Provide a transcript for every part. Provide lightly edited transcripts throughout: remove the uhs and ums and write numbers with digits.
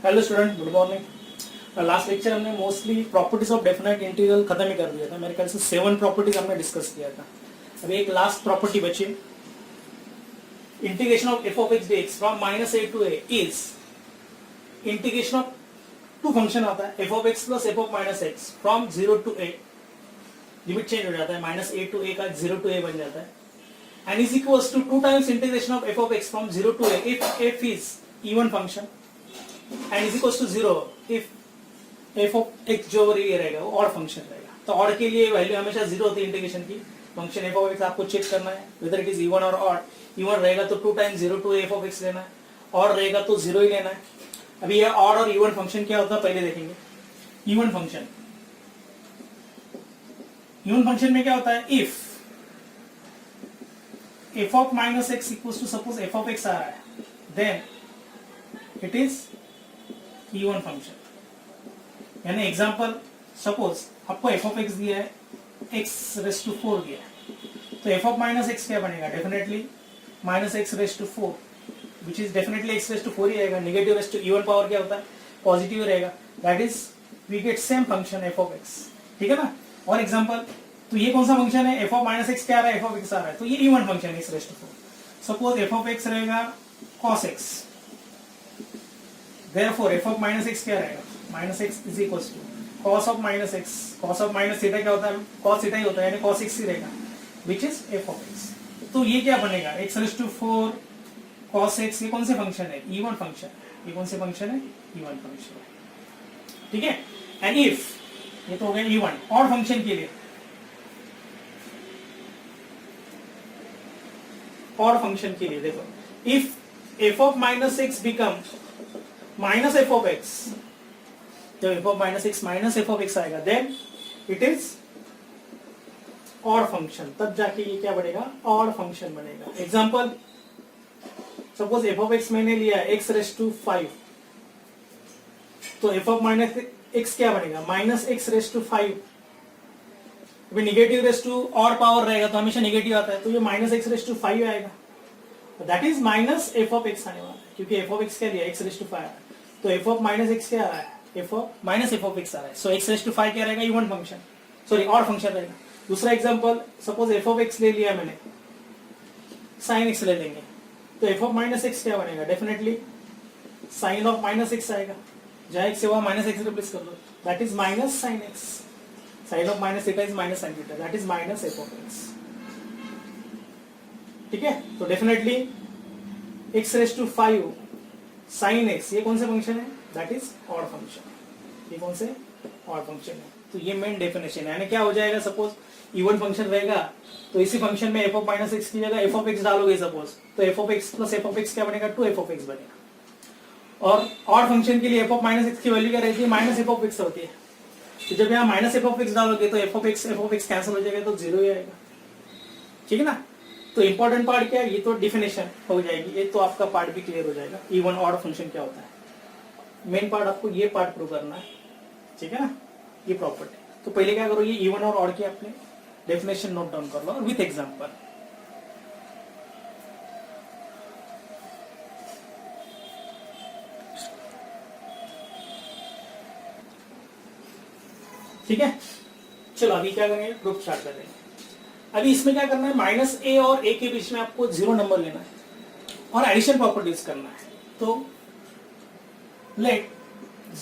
Hello student, good morning. Last lecture हमने mostly properties of definite integral खत्म ही कर दिया था। मेरे ख्याल से 7 प्रॉपर्टीज हमने डिस्कस किया था। अभी एक लास्ट प्रॉपर्टी बची, integration of f of x d x from -a to a is integration of two function आता है f of x plus f of minus x from 0 to a। Limit change हो जाता है, -a to a का 0 to a बन जाता है। And is equals to 2 times integration of f of x from 0 to a if f is even function and is equals to 0 if f of x जो ये रहेगा वो odd function रहेगा। तो ऑड के लिए वैल्यू हमेशा 0 होती है इंटीग्रेशन की। फंक्शन f of x आपको चेक करना है whether it is even और ऑड। इवन रहेगा तो 2 times 0 to f of x लेना है, ऑड रहेगा तो 0 ही लेना है। अभी ये ऑड और इवन फंक्शन क्या होता है पहले देखेंगे। इवन फंक्शन में क्या होता है, if f of minus x equals to suppose f of x आ रहा है, then it is even function. यानी एग्जांपल सपोज आपको f ऑफ x दिया है, x रेस टू 4 दिया है, तो f ऑफ माइनस x क्या बनेगा, definitely minus x raise to 4 which is definitely x raise to 4 ही रहेगा। Negative raise to even power क्या होता है, पॉजिटिव रहेगा। That is we get same function f of x, ठीक है ना। और एग्जांपल, तो ये कौन सा फंक्शन है, f ऑफ माइनस x क्या आ रहा है, f ऑफ x आ रहा है, तो ये इवन फंक्शन है x raise to 4। Suppose f of x रहेगा cos x, therefore f of minus x क्या रहेगा, minus x is equals to cos of minus x। cos of minus theta क्या होता है, cos थीटा ही होता है, यानी cos x ही रहेगा which is f of x। तो ये क्या बनेगा, x raised to 4 cos x, ये कौन से फंक्शन है, इवन फंक्शन। ये कौन से फंक्शन है, इवन फंक्शन, ठीक है। एंड इफ, ये तो हो गया इवन। ऑड फंक्शन के लिए, ऑड फंक्शन के लिए देखो, if f of minus x become minus f of x, जब f of minus x minus f of x आएगा then it is odd function. तब जाके ये क्या बनेगा, ऑड फंक्शन बनेगा। Example suppose f of x मैंने लिया एक्स रेस टू 5, तो एफ ऑफ माइनस एक्स क्या बनेगा, माइनस एक्स रेस टू 5। अभी negative raise to odd power रहेगा तो हमेशा निगेटिव आता है, तो ये माइनस एक्स रेस टू 5 आएगा। That is minus f of x आने वाला है, क्योंकि एफ ऑफ एक्स क्या लिया, एक्स रेस टू 5। तो f ऑफ माइनस एक्स क्या आ रहा है, f of minus f of x आ रहा है। सो x रेस टू 5 क्या रहेगा, even function, sorry odd function रहेगा। दूसरा example, suppose f of x ले लिया मैंने, sin x ले लेंगे, तो f ऑफ माइनस एक्स क्या बनेगा, definitely sin of minus x आएगा। जहां x से वहां माइनस एक्स रिप्लेस कर दो, that is minus sin x। sin of minus theta is minus sin theta, that is minus f of x, ठीक है। तो definitely x raise to 5 sin x, ये कौन से फंक्शन है, दैट इज ऑड फंक्शन। ये कौन से, ऑड फंक्शन है। तो ये मेन डेफिनेशन है। यानी क्या हो जाएगा, सपोज इवन फंक्शन रहेगा तो इसी फंक्शन में f ऑफ माइनस एक्स की जगह f ऑफ x डालोगे सपोज, तो f of x plus f of x क्या बनेगा, 2f ऑफ x बनेगा। और ऑड फंक्शन के लिए f ऑफ माइनस एक्स की वैल्यू क्या रहती है, माइनस f ऑफ x होती है। तो जब यहाँ माइनस f ऑफ x डालोगे तो f ऑफ x कैंसिल हो जाएगा, तो 0 ही आएगा, ठीक है ना। तो इंपॉर्टेंट पार्ट क्या है, ये तो डिफिनेशन हो जाएगी, ये तो आपका पार्ट भी क्लियर हो जाएगा, इवन ऑड फंक्शन क्या होता है। मेन पार्ट आपको ये पार्ट प्रूव करना है, ठीक है ना, ये प्रॉपर्टी। तो पहले क्या करो, ये इवन और ऑड की अपने डेफिनेशन नोट डाउन कर लो और विथ एग्जांपल। ठीक है, चलो अभी क्या करेंगे, प्रूफ स्टार्ट कर देंगे। अभी इसमें क्या करना है, माइनस ए और ए के बीच में आपको 0 नंबर लेना है और एडिशन प्रॉपर्टीज करना है। तो let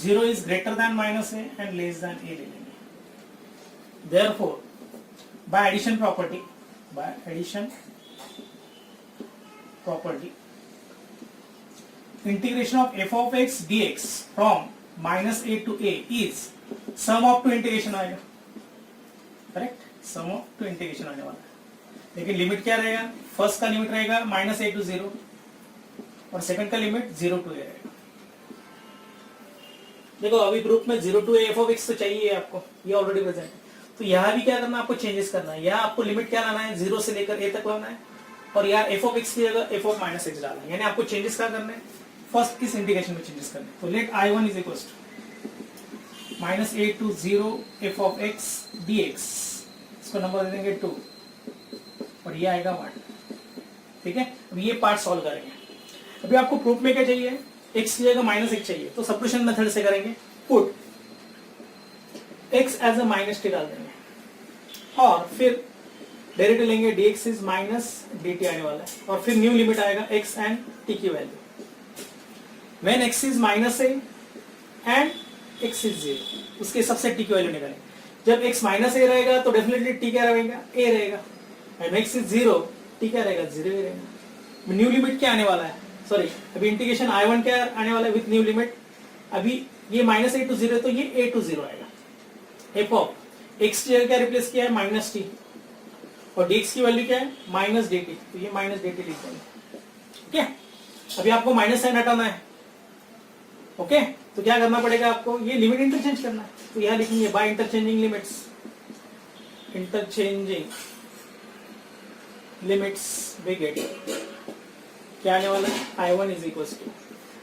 0 is greater than minus a and less than a ले लेंगे। Therefore by addition property, integration of f of x d x from minus a to a is sum of two integration आएगा, correct, sum of two integration आने वाला है। लेकिन limit क्या रहेगा, first का लिमिट रहेगा माइनस ए टू 0 और सेकंड का लिमिट 0 टू ए रहेगा। देखो अभी ग्रुप में 0 to a f of x तो चाहिए आपको, ये ऑलरेडी प्रेजेंट है। तो यहाँ भी क्या करना है, आपको चेंजेस करना है। यहाँ आपको लिमिट क्या लाना है, 0 से लेकर ए तक लाना है, और यहाँ एफ ऑफ एक्स की जगह एफ ऑफ माइनस एक्स डालना है। यानी आपको चेंजेस क्या करने हैं, फर्स्ट किस इंटीग्रेशन में चेंजेस करने हैं। तो let I1 is equal to minus a to 0 f of x d x, इसको नंबर दे देंगे 2 और ये आएगा 1, ठीक है। अब ये पार्ट सॉल्व करेंगे। अभी आपको प्रूफ में क्या चाहिए, x की जगह -1 चाहिए तो सब्स्टिट्यूशन मेथड से करेंगे, put x as a -t डाल देंगे और फिर डेरिवेटिव लेंगे dx इज माइनस dt आने वाला है और फिर न्यू लिमिट आएगा x एंड t की value when x is -a and x is 0, उसके हिसाब से t की वैल्यू निकालेंगे। जब x -a रहेगा तो डेफिनेटली t क्या रहेगा, a रहेगा, एंड x इज 0, t क्या रहेगा, 0 ही रहेगा। न्यू लिमिट क्या आने वाला है, सॉरी अभी इंटीग्रेशन I1 क्या आने वाला है विथ न्यू लिमिट, अभी ये -a to 0 तो ये a to 0 आएगा। f ऑफ x की जगह क्या रिप्लेस किया है, -t, और dx की वैल्यू क्या है, -dt, तो ये -dt लिख देंगे। ठीक है, अभी आपको माइनस साइन हटाना है। ओके, तो क्या करना पड़ेगा आपको, ये लिमिट इंटरचेंज करना है, तो यहां लिखेंगे by interchanging limits, we get क्या आने वाला है, I1 इज इक्वल टू,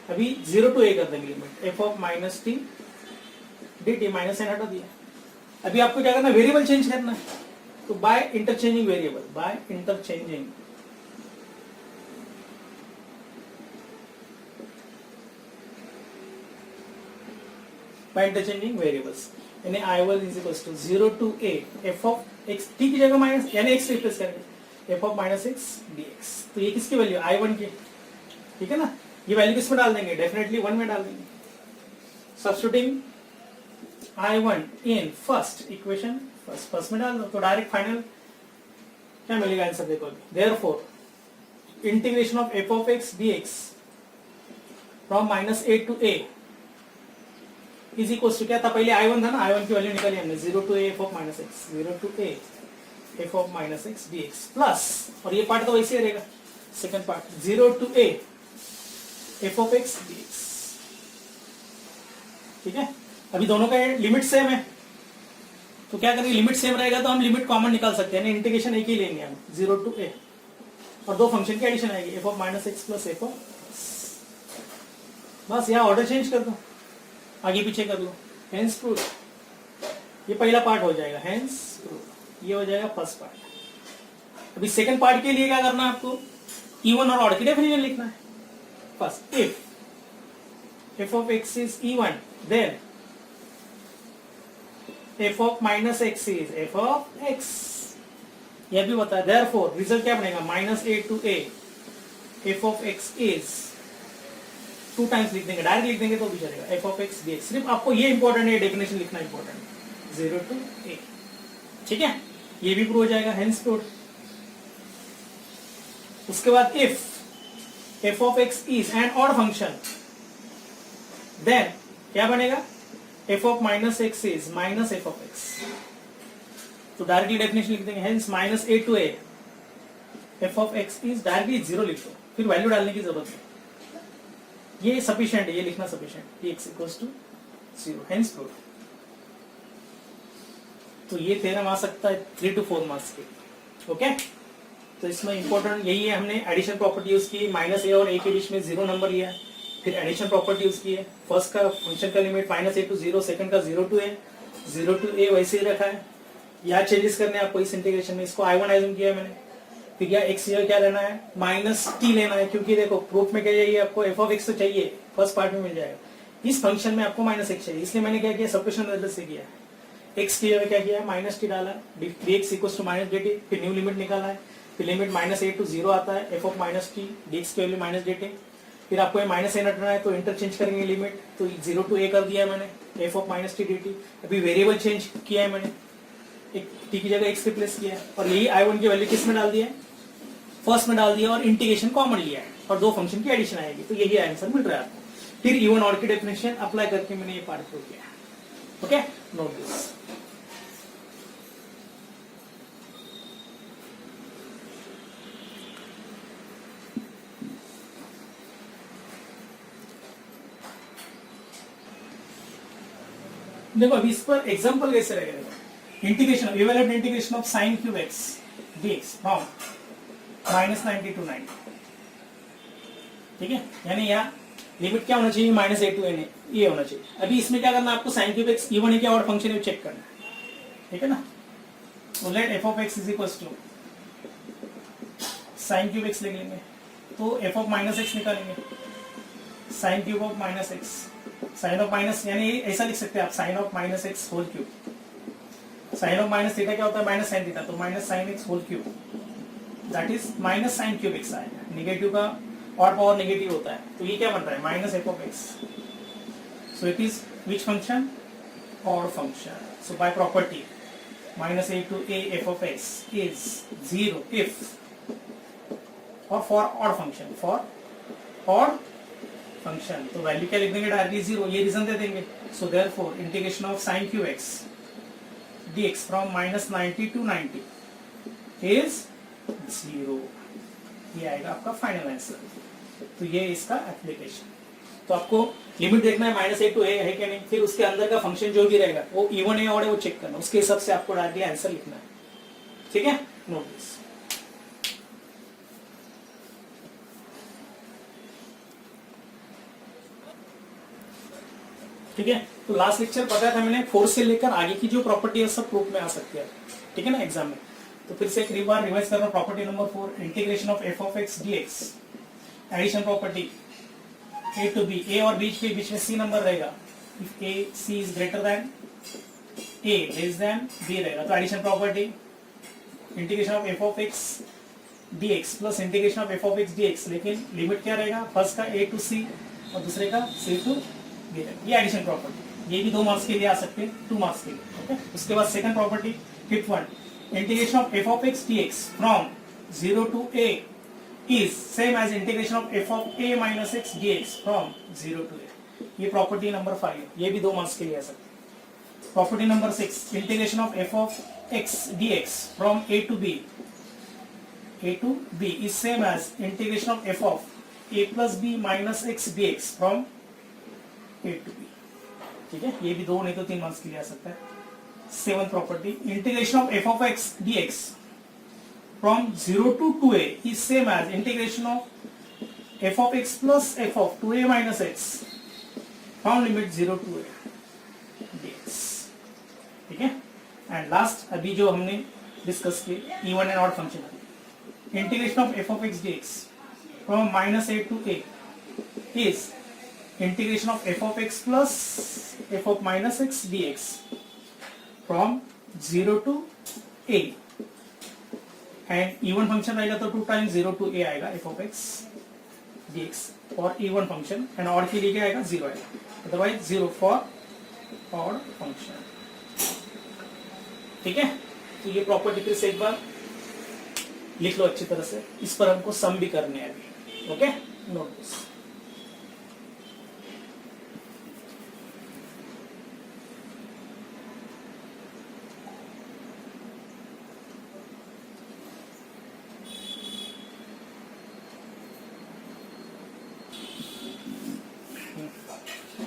अभी 0 to a कर देंगे limit f of -t dt, minus sign हटा दिया। अभी आपको क्या करना है, वेरिएबल चेंज करना है, तो by interchanging variable, by interchanging variables, यानी I1 is equal to 0 to a f of x, t की जगह माइनस यानी x रिप्लेस करेंगे, f ऑफ -x dx, तो ये किसकी वैल्यू, I1 की, ठीक है ना। ये वैल्यू किस में डाल देंगे, डेफिनेटली 1 में डाल देंगे। Substituting I1 in first equation, first में डाल दो तो डायरेक्ट फाइनल क्या मिलेगा आंसर, देखो therefore integration of f of x dx from -a to a is equal to क्या था, पहले I1 था ना, I1 की वैल्यू निकाली हमने, 0 to a f of -x, 0 to a f of -x dx plus, और ये पार्ट तो वैसे ही रहेगा, second part 0 to a f of x dx। ठीक है, अभी दोनों का लिमिट सेम है तो क्या करेंगे, लिमिट सेम रहेगा तो हम लिमिट कॉमन निकाल सकते हैं, इंटीग्रेशन एक ही लेंगे हम, 0 to a, और दो फंक्शन की एडिशन आएगी, f of -x plus f of, बस यहाँ ऑर्डर चेंज कर दो, आगे पीछे कर लो, हेंस प्रूफ, ये पहला पार्ट हो जाएगा, हेंस प्रूफ, ये हो जाएगा फर्स्ट पार्ट। अभी सेकंड पार्ट के लिए क्या करना है आपको, इवन और ऑड की डेफिनेशन लिखना है। First if f of x is even then f of -x is f of x, यह भी बताया। देयरफॉर रिजल्ट क्या बनेगा, -a to a f of x is 2 times लिख देंगे, डायरेक्ट लिख देंगे तो भी चलेगा, f ऑफ x dx, सिर्फ आपको ये इंपॉर्टेंट है, डेफिनेशन लिखना इंपॉर्टेंट है, 0 to a। ठीक है, ये भी प्रूव हो जाएगा, हेंस प्रूव्ड। उसके बाद if f of x is an odd function then क्या बनेगा, f of -x is -f of x, तो डायरेक्टली डेफिनेशन लिख देंगे, hence -a to a f of x is, directly 0 लिख दो, फिर वैल्यू डालने की जरूरत नहीं, ये सफिशिएंट है, ये लिखना sufficient, x equals to 0, hence proved. तो ये थ्योरम आ सकता है 3 to 4 मार्क्स के। ओके, तो इसमें इंपॉर्टेंट यही है, हमने एडिशन प्रॉपर्टी यूज की, -a और a के बीच में 0 नंबर लिया है, फिर एडिशन प्रॉपर्टी यूज की है, फर्स्ट का फंक्शन का लिमिट -a to 0, सेकंड का 0 to a, 0 to a वैसे ही रखा है, यहाँ चेंजेस करने हैं आपको इस इंटीग्रेशन में, इसको I1 एज्यूम किया है मैंने, फिर क्या x क्या लेना है, -t लेना है, क्योंकि देखो प्रूफ में क्या चाहिए आपको, f ऑफ x तो चाहिए, फर्स्ट पार्ट में मिल जाएगा, इस फंक्शन में आपको -x चाहिए, इसलिए मैंने क्या किया, सब्स्टिट्यूशन मेथड से किया है, x की जगह क्या किया है, -t डाला, dx इक्वल्स टू -dt, फिर न्यू लिमिट निकाला है, फिर लिमिट -a to 0 आता है, f ऑफ -t, dx की वैल्यू -dt, फिर आपको ये -a हटाना है तो इंटरचेंज करेंगे लिमिट, तो 0 to a कर दिया है मैंने, f ऑफ -t dt, अभी वेरिएबल चेंज किया है मैंने, एक t की जगह x रिप्लेस किया है, और यही I1 की वैल्यू किस में डाल दिया है, फर्स्ट में डाल दिया, और इंटीग्रेशन कॉमन लिया है, और दो फंक्शन की एडिशन आएगी, तो यही आंसर मिल रहा है आपको। फिर इवन ऑड की डेफिनेशन अप्लाई करके मैंने ये पार्ट प्रूव किया। Okay, note this. देखो अभी इस पर एग्जांपल कैसे रहेगा, देखो integration, evaluate integration of sin cube x dx from -90 to 90, ठीक है, यानी यहाँ लिमिट क्या होना चाहिए, -a to n, ये होना चाहिए। अभी इसमें क्या करना है आपको, sin क्यूब x इवन है क्या ऑड फंक्शन है चेक करना है, ठीक है ना। तो let f of x is equals to sin cube x लिख लेंगे, तो f ऑफ -x निकालेंगे, sine cube of minus x, sine of minus यानी ऐसा लिख सकते हैं आप, sine of minus x whole cube. Sine of minus theta क्या होता है, माइनस साइन थीटा, तो minus sine x whole cube, that is minus sine cube x आएगा। नेगेटिव का और पावर नेगेटिव होता है, तो ये क्या बन रहा है, minus f of x. So it is which function, odd function. So by property minus a to a f of x is 0 if, और for odd function, for odd function तो वैल्यू क्या लिख देंगे, डायरेक्टली 0, ये reason दे देंगे। so therefore integration of sin cube x dx from minus 90 to 90 is 0, ये आएगा आपका फाइनल आंसर। तो ये इसका एप्लीकेशन। तो आपको लिमिट देखना है माइनस ए टू ए है क्या नहीं, फिर उसके अंदर का फंक्शन जो भी रहेगा वो इवन है और वो चेक करना, उसके हिसाब से आपको डायरेक्टली आंसर लिखना है। ठीक है, नोट दिस। ठीक है, तो लास्ट लेक्चर बताया था मैंने, फोर्स से लेकर आगे की जो प्रॉपर्टी है सब प्रूफ में आ सकती है। ठीक है ना एग्जाम में। तो फिर से एक बार रिवाइज करना, property number 4, integration of f of x d x, addition property a to b, a और बीच में c नंबर रहेगा, if a c is greater than a less than b रहेगा। तो addition property, integration of f of x dx plus integration of f of x dx, लेकिन limit क्या रहेगा, first का a to c और दूसरे का c to b रहेगा। ये एडिशन प्रॉपर्टी, ये भी 2 मार्क्स के लिए आ सकते हैं, 2 मार्क्स के लिए। ओके, उसके बाद second property, fifth one, integration of f of x dx from 0 to a is same as integration of f of a minus x dx from 0 to a। ये प्रॉपर्टी नंबर 5 है, ये भी 2 marks के लिए आ सकते हैं। Property number 6, integration of f of x dx from a to b is same as integration of f of a plus b minus x dx from a to b। ठीक है, ये भी 2 नहीं तो 3 मार्क्स के लिए आ सकता है। 7th property, integration of f of x dx from 0 to 2a is same as integration of f of x plus f of 2a minus x from limit 0 to a dx। ठीक है, and last अभी जो हमने discuss किए even and odd function, integration of f of x dx from minus a to a is integration of f of x plus f of minus x dx from 0 to a, and even function रहेगा तो 2 times 0 to a आएगा f of x dx for even function, and odd के लिए क्या आएगा, 0 आएगा, otherwise 0 for odd function. ठीक है, तो ये प्रॉपर्टी फिर से एक बार लिख लो अच्छी तरह से, इस पर हमको सम भी करने हैं अभी। Okay, note this.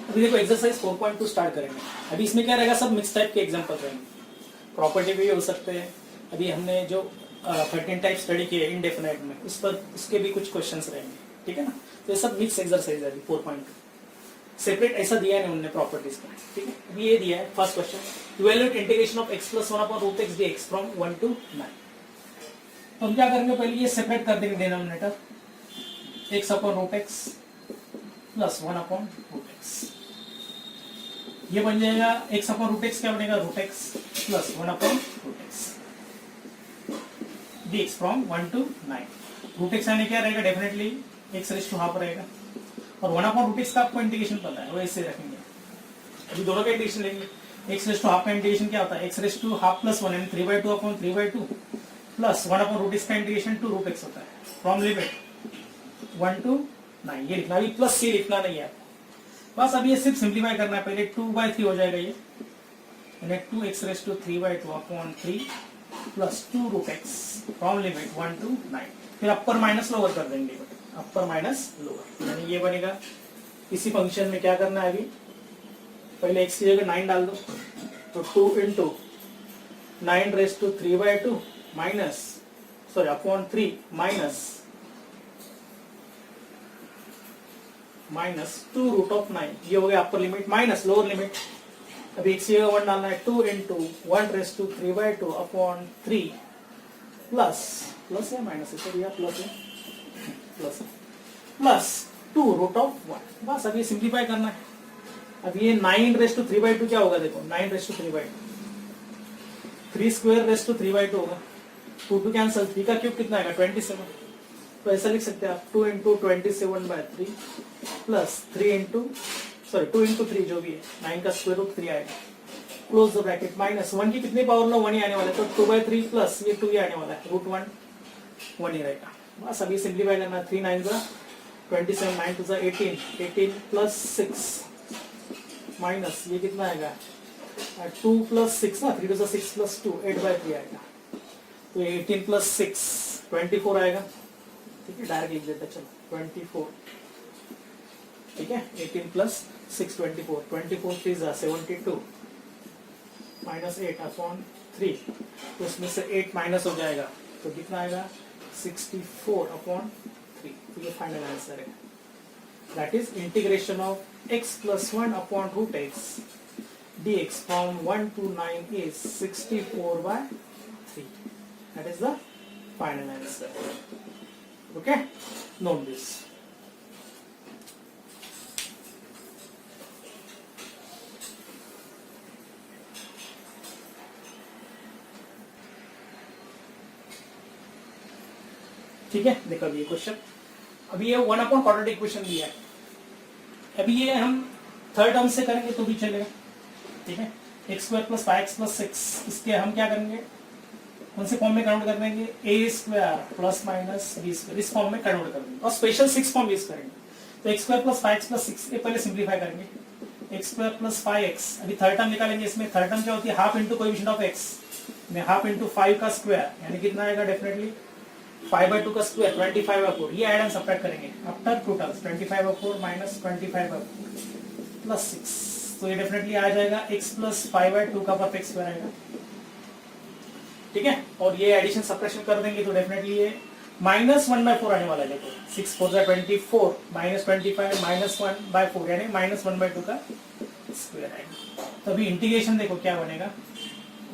अभी देखो एक्सरसाइज 4.2 स्टार्ट करेंगे। अभी इसमें क्या रहेगा, सब मिक्स टाइप के एग्जांपल रहेंगे, प्रॉपर्टी भी हो सकते हैं। अभी हमने जो 13 टाइप स्टडी किए इंडेफिनाइट में, उस पर उसके भी कुछ क्वेश्चंस रहेंगे। ठीक है ना, तो ये सब मिक्स एक्सरसाइज है। अभी 4.2 सेपरेट ऐसा दिया है उन्होंने प्रॉपर्टीज का। ठीक है, अभी ये दिया है first question, evaluate integration of x plus 1 upon root x dx from 1 to 9। तो हम क्या करेंगे, पहले ये सेपरेट कर देंगे denominator, x upon root x plus 1 upon root x, ये बन जाएगा x अपॉन रूट एक्स, क्या बनेगा, root x plus 1 upon root x dx from 1 to 9। Root x यानी क्या रहेगा, definitely x raise to half रहेगा, और 1 अपॉन रूट एक्स का आपको इंटीग्रेशन पता है, वो ऐसे रखेंगे। अभी दोनों का इंटीग्रेशन लेंगे, x रेज़ टू हाफ का इंटीग्रेशन क्या होता है, x raise to half plus 1 यानी 3/2 upon 3/2 plus 1 upon root x का इंटीग्रेशन टू रूट एक्स होता है, फ्रॉम लिमिट 1 to 9। ये लिखना, अभी प्लस c लिखना नहीं है बस, अभी ये सिर्फ सिंप्लीफाई करना है। पहले 2/3 हो जाएगा ये, यानी 2x raise to 3/2 upon 3 plus 2 root x from limit 1 to 9। फिर अपर माइनस लोअर कर देंगे, अपर माइनस लोअर, यानी ये बनेगा। इसी फंक्शन में क्या करना है, अभी पहले x की जगह 9 डाल दो, तो 2 into 9 raise to 3/2 minus upon 3 minus 2 root of 9, ये हो गया upper limit minus lower limit. अभी x की जगह 1 डालना है, 2 into 1 raise to 3/2 upon 3 plus है माइनस है, सर यह प्लस है, प्लस 2 रूट ऑफ 1। बस अब ये सिंप्लीफाई करना है। अब ये 9^3/2 क्या होगा, देखो 9^3/2, 3 स्क्वायर रेस टू 3/2 होगा। 2 कैंसिल, 3 का क्यूब कितना आएगा 27। तो ऐसा लिख सकते हैं आप 2 इंटू 27/3 प्लस 2 इंटू 3 जो भी है, 9 का स्क्वायर रूट 3 आएगा। क्लोज द ब्रैकेट, माइनस 1 की कितनी पावर लो, 1 ही आने वाला है, तो 2/3 प्लस ये 2 ही आने वाला है, रूट 1 ही रहेगा। बस अभी सिंप्लीफाई करना, 3 9 का 27, 9 2 18, 18 प्लस 6 माइनस ये कितना आएगा 2 प्लस 6 ना, 3 2 6 प्लस 2 8/3 आएगा। तो 18 प्लस 6 24 आएगा। ठीक है, डायरेक्ट लिख देते चलो 24। ठीक है, 18 प्लस 6 24, 24 3 72 माइनस 8/3, तो इसमें से 8 माइनस हो जाएगा, तो कितना आएगा 64/3। तो ये फाइनल आंसर है। That is integration of x plus 1/√x dx from 1 to 9 is 64/3. That is the final answer. Okay, note this. ठीक है, देखो ये क्वेश्चन, अभी ये 1/quadratic इक्वेशन दिया है। अभी ये हम थर्ड टर्म से करेंगे तो भी चलेगा। ठीक है, x² + 5x + 6, इसके हम क्या करेंगे, कौन से फॉर्म में कन्वर्ट कर देंगे, a² + -b², इस फॉर्म में कन्वर्ट कर देंगे और स्पेशल 6 फॉर्म यूज करेंगे। तो x² + 5x + 6 ये पहले सिंप्लीफाई करेंगे, x² + 5x, अभी थर्ड टर्म निकालेंगे। इसमें थर्ड टर्म क्या होती है, half into coefficient of x में हाफ इंटू 5 का स्क्वायर, यानी कितना आएगा डेफिनेटली 5/2 का स्क्वायर 25/4, ये ऐड एंड सब्ट्रैक्ट करेंगे। आफ्टर टोटल्स 25/4 माइनस 25/4 प्लस 6, तो ये डेफिनेटली आ जाएगा x + 5/2 का परफेक्ट स्क्वायर आएगा। ठीक है, और ये एडिशन सब्ट्रैक्शन कर देंगे तो डेफिनेटली ये -1/4 आने वाला है। देखो 6 4 24 -25 -1/4 यानी -1/2 का स्क्वायर आएगा। तो अभी इंटीग्रेशन देखो क्या बनेगा,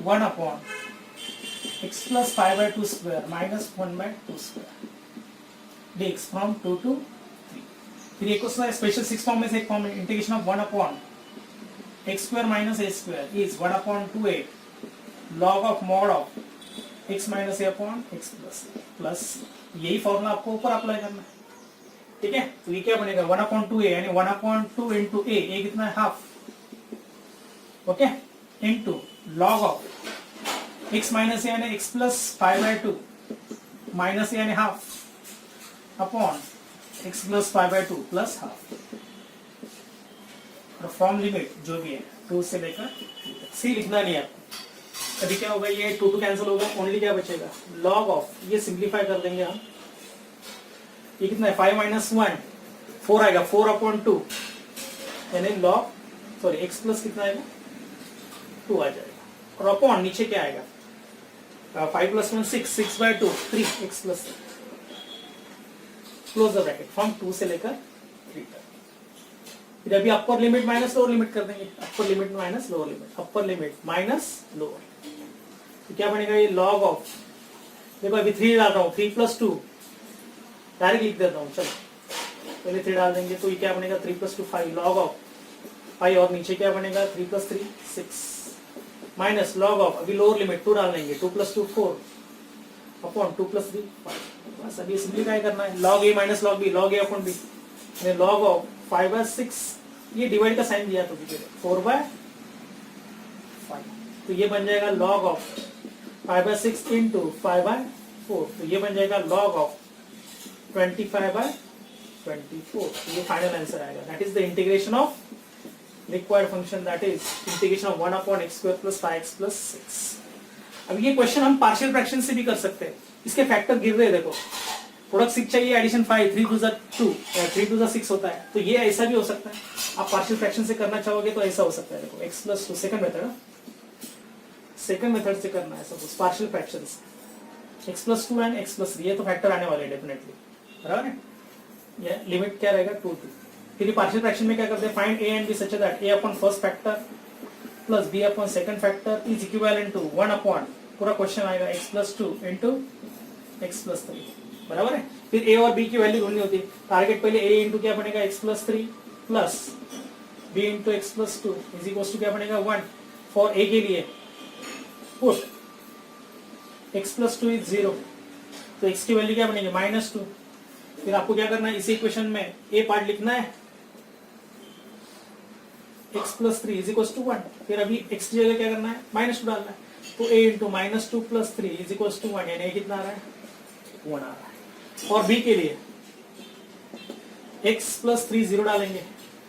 1/x + 5/2 square minus 1/2 square dx from 2 to 3। फिर एक स्पेशल 6 फॉर्म में से एक फॉर्म है, integration of 1/x² - a² is 1/2a log of mod of x - a/x plus यही फॉर्मूला आपको ऊपर अप्लाई करना है। ठीक है, तो ये क्या बनेगा 1/2a यानी 1/2 इंटू a कितना है half, okay, into log of x - a यानी x + 5/2 माइनस a यानी half upon x + 5/2 plus half, और फ्रॉम लिमिट जो भी है 2 से लेकर c लिखना नहीं है आपको। अभी क्या होगा, ये 2 कैंसिल होगा, ओनली क्या बचेगा log ऑफ, ये सिंप्लीफाई कर देंगे हम, ये कितना है 5 - 1 4 आएगा 4/2 यानी log सॉरी x प्लस कितना आएगा 2 आ जाएगा, और अपॉन नीचे क्या आएगा 5 + 1 6 6/2 3x + close the bracket from 2 से लेकर 3 तक। फिर अभी upper limit minus lower limit कर देंगे, अपर लिमिट माइनस लोअर लिमिट, अपर लिमिट माइनस लोअर, तो क्या बनेगा ये log ऑफ, देखो अभी 3 डाल रहा हूँ, 3 + 2 डायरेक्ट लिख देता हूँ, चलो पहले 3 डाल देंगे, तो ये क्या बनेगा 3 + 2 5 log ऑफ 5, और नीचे क्या बनेगा 3 + 3 6 माइनस log ऑफ, अभी लोअर लिमिट 2 डाल देंगे, 2 + 2 4 अपॉन 2 + 3 5। बस अभी सिंप्लीफाई करना है, log a - log b log a अपॉन b, log ऑफ 5/6, ये डिवाइड का साइन दिया तो 4/5, तो ये बन जाएगा log ऑफ 5/6 इंटू 5/4, तो ये बन जाएगा log ऑफ 25/24, तो ये फाइनल आंसर आएगा। That is the integration of required function, that is integration of 1/x² + 5x + 6। अब ये क्वेश्चन हम पार्शियल फ्रैक्शन से भी कर सकते हैं, इसके फैक्टर गिर रहे हैं, देखो प्रोडक्ट 6 चाहिए, एडिशन 5, 3 2 2 3 2 6 होता है, तो ये ऐसा भी हो सकता है। आप पार्शियल फ्रैक्शन से करना चाहोगे तो ऐसा हो सकता है, देखो x + 2 सेकंड मेथड से करना है सपोज पार्शियल फ्रैक्शन से, x + 2 एंड x + 3, ये तो फैक्टर आने वाले हैं डेफिनेटली, बराबर है, ये लिमिट क्या रहेगा 2 2। फिर पार्शियल फ्रैक्शन में क्या करते हैं, find a and b such that a upon first factor plus b upon second factor is equivalent to 1 upon, पूरा क्वेश्चन आएगा x + 2 इंटू x + 3, बराबर है। फिर ए और बी की वैल्यू ढूंढनी होती है। टारगेट पहले ए इंटू क्या बनेगा x plus 3 plus b into x plus 2 is equal to क्या बनेगा 1। फॉर ए के लिए पुट एक्स प्लस 2 इज 0, तो एक्स की वैल्यू क्या बनेगी -2। फिर आपको क्या करना है इसी इक्वेशन में ए पार्ट लिखना है x plus 3 is equal to 1। फिर अभी x की जगह क्या करना है -2 डालना है, तो a into -2 plus 3 is equal to 1, यानी कितना आ रहा है 1 आ रहा है। और b के लिए x प्लस 3 0 डालेंगे,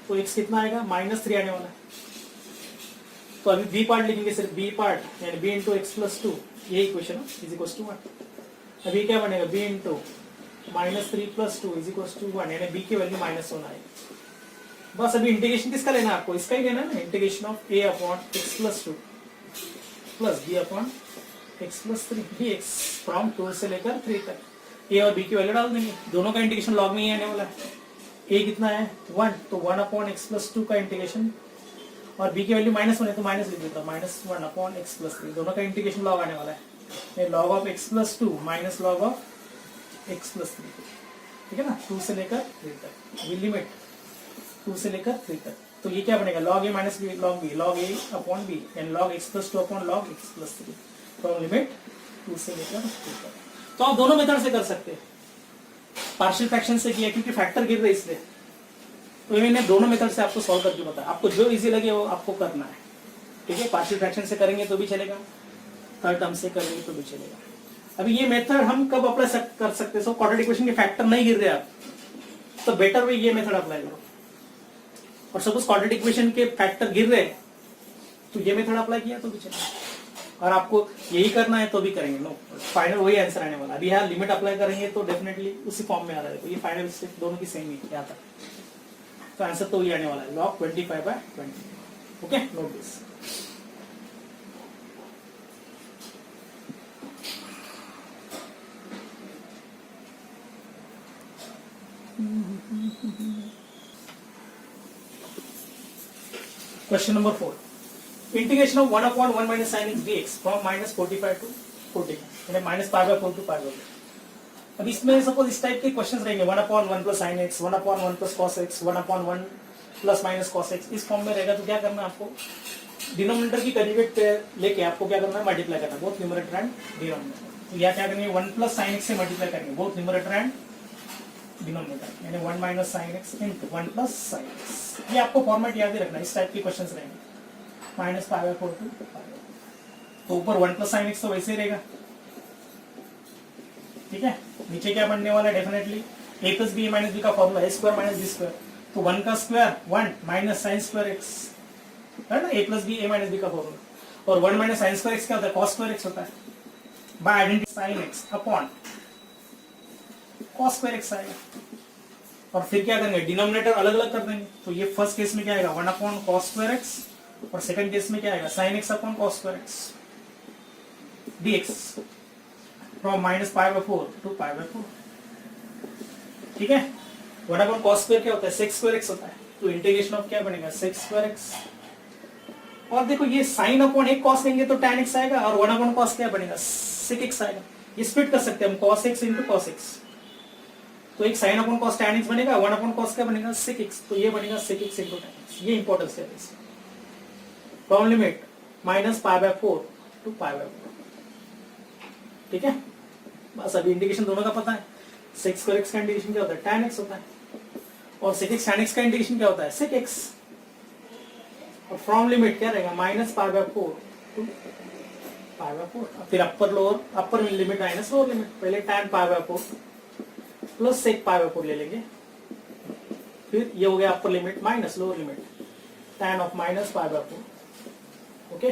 तो x कितना आएगा -3 आने वाला है। तो अभी b पार्ट लिखेंगे सिर्फ b पार्ट, यानी b इंटू एक्स प्लस 2, ये इक्वेशन इज इक्वल टू 1। अभी क्या बनेगा b into -3 plus 2 is equal to 1, यानी b की वैल्यू -1 आएगी। बस अभी इंटीग्रेशन किसका लेना है आपको, इसका ही लेना है ना, integration of a upon x plus 2 plus b upon x plus 3 dx from 2 से लेकर 3 तक। a और b की वैल्यू डाल देंगे, दोनों का इंटीग्रेशन लॉग में ही आने वाला है। a कितना है 1, तो 1 अपॉन एक्स प्लस 2 का इंटीग्रेशन, और b की वैल्यू -1 है तो माइनस लिख देता हूं, -1 अपॉन एक्स प्लस 3, दोनों का इंटीग्रेशन लॉग आने वाला है। Log of x plus 2 minus log of x plus 3, ठीक है ना, 2 से लेकर 3 तक। अभी लिमिट 2 से लेकर 3 तक, तो ये क्या बनेगा log a minus b log b log a अपॉन b and log x plus 2 upon log x plus 3 from limit 2 से लेकर 3 तक। तो आप दोनों मेथड से कर सकते हैं। पार्शियल फ्रैक्शन से किया क्योंकि फैक्टर गिर रहे इसलिए, तो मैंने दोनों मेथड से आपको सॉल्व करके बताया। आपको जो इजी लगे वो आपको करना है, ठीक है। पार्शियल फ्रैक्शन से करेंगे तो भी चलेगा, थर्ड टर्म से करेंगे तो भी चलेगा। अभी ये मेथड हम कब अप्लाई कर सकते हैं, सो क्वाड्रेटिक इक्वेशन के फैक्टर नहीं गिर रहे आप, तो बेटर वे ये मेथड अप्लाई करो। और सपोज क्वाड्रेटिक इक्वेशन के फैक्टर गिर रहे तो ये मेथड अप्लाई किया तो भी चलेगा, और आपको यही करना है तो भी करेंगे। नो, फाइनल वही आंसर आने वाला। अभी यहाँ लिमिट अप्लाई करेंगे तो डेफिनेटली उसी फॉर्म में आ रहा है, तो ये फाइनल स्टेप दोनों की सेम ही है यहाँ तक, तो आंसर तो वही आने वाला है log 25/20। Okay, note this. Question number 4. Integration of 1 upon 1 minus sin x dx from -45 to 40, यानी -π/4 to π/4। अब इसमें सपोज इस टाइप के क्वेश्चंस रहेंगे 1 upon 1 plus sin x, 1 upon 1 plus cos x, 1 upon 1 plus minus cos x, इस form में रहेगा। तो क्या करना है आपको, डिनोमिनेटर की कंजुगेट पेयर लेके आपको क्या करना है मल्टीप्लाई करना है, बोथ न्यूमरेटर एंड डिनोमिनेटर। तो यहाँ क्या करेंगे 1 plus sin x से मल्टीप्लाई करेंगे बोथ न्यूमरेटर एंड डिनोमिनेटर, यानी 1 minus sin x into 1 plus sin x। ये आपको फॉर्मेट याद ही रखना, इस टाइप के क्वेश्चंस रहेंगे -π/4 to π/4। तो ऊपर 1 plus sin x तो वैसे ही रहेगा, ठीक है। नीचे क्या बनने वाला है, definitely a plus b minus b का formula a square minus b square, तो 1 का square 1 minus sin square x, है ना, a plus b a minus b का फॉर्मूला। और 1 माइनस sin स्क्वायर x क्या होता है, cos स्क्वायर x होता है, by identity sin x upon cos square x आएगा। और फिर क्या करेंगे, डिनोमिनेटर अलग अलग कर देंगे। तो ये फर्स्ट केस में क्या आएगा 1 अपॉन cos स्क्वायर x, और सेकंड केस में क्या आएगा sin x upon cos square x dx from -π/4 to π/4, ठीक है। 1 अपॉन cos स्क्वायर क्या होता है, sec स्क्वायर x होता है, तो इंटीग्रेशन ऑफ क्या बनेगा sec स्क्वायर x। और देखो ये sin अपॉन एक cos लेंगे तो tan x आएगा, और 1 अपॉन cos क्या बनेगा sec x आएगा। ये स्प्लिट कर सकते हैं हम, cos x into cos x, तो एक sin upon cos tan x बनेगा, 1 अपॉन cos क्या बनेगा sec x, तो ये बनेगा sec x into tan x। ये इंपॉर्टेंट स्टेप है इसका। फ्रॉम लिमिट -π/4 to π/4, ठीक है। बस अभी इंटीग्रेशन दोनों का पता है। sec स्क्वायर x का इंटीग्रेशन क्या होता है tan x होता है, और sec x tan x का इंटीग्रेशन क्या होता है sec x। और फ्रॉम लिमिट क्या रहेगा -π/4 to π/4। फिर upper lower, upper limit minus lower limit, पहले tan π/4 प्लस sec π/4 ले लेंगे, फिर ये हो गया upper limit minus lower limit tan of -π/4, okay,